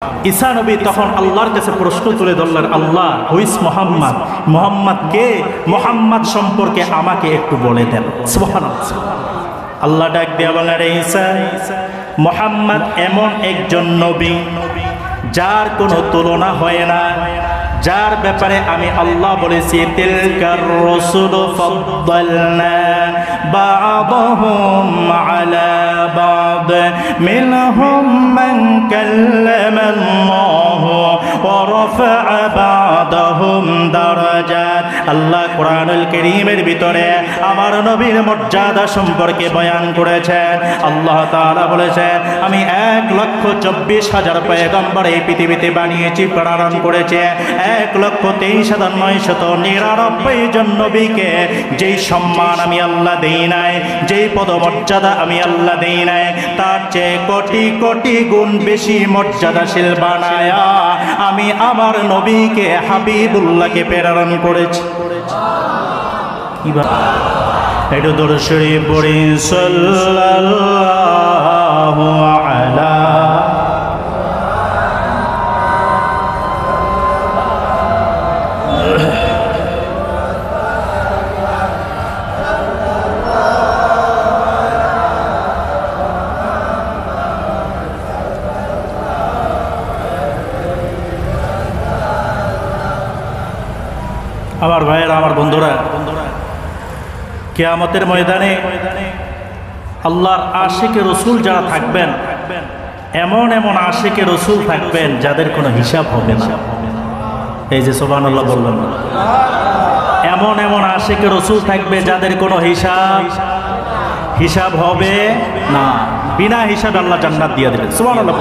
ঈসা নবী তখন আল্লাহর কাছে প্রশ্ন তুলে ধরলেন, আল্লাহ, হুইস মোহাম্মদ, মোহাম্মদ কে? মোহাম্মদ সম্পর্কে আমাকে একটু বলে দেন। সুবহানাল্লাহ। আল্লাহ ডাক দিয়া বলেন, রে ঈসা, মোহাম্মদ এমন একজন নবী যার কোনো তুলনা হয় না, যার ব্যাপারে আমি আল্লাহ বলেছি, তিলকার রাসূল ফাদ্দালনা বা'দাহুম আলা বা'দ মিনহুম মান কাল্লামাল্লাহু ওয়া রাফা'a বা'দাহুম দারাজাত। আল্লাহ কোরআনুল কারীমের ভিতরে আমার নবীর মর্যাদা সম্পর্কে বয়ান করেছেন। আল্লাহ তাআলা বলেছেন, আমি 1,24,000 পয়গম্বর এই পৃথিবীতে বানিয়েছি, প্রেরণ করেছে। 1,23,999 জন নবীকে যেই সম্মান আমি আল্লাহ দেই নাই, যেই পদমর্যাদা আমি আল্লাহ দেই নাই, তার চেয়ে কোটি কোটি গুণ বেশি মর্যাদাশীল বানায়া আমি আমার নবীকে হাবিবুল্লাহকে প্রেরণ করেছি। একটু দরুদ শরীফ পড়ি, সাল্লাল্লাহু আলা। আমার ভাইয়েরা, আমার বন্ধুরা, কিয়ামতের ময়দানে আল্লাহর আশিকে রসুল যারা থাকবেন, এমন এমন আশিকে রসুল থাকবেন যাদের কোনো হিসাব হবে না। এই যে সুবহানাল্লাহ বললাম, এমন এমন আশিকে রসুল থাকবে যাদের কোনো হিসাব হবে না। বিনা হিসাবে আল্লাহ জান্নাত দিয়ে দেবেন। সুবহানাল্লাহ।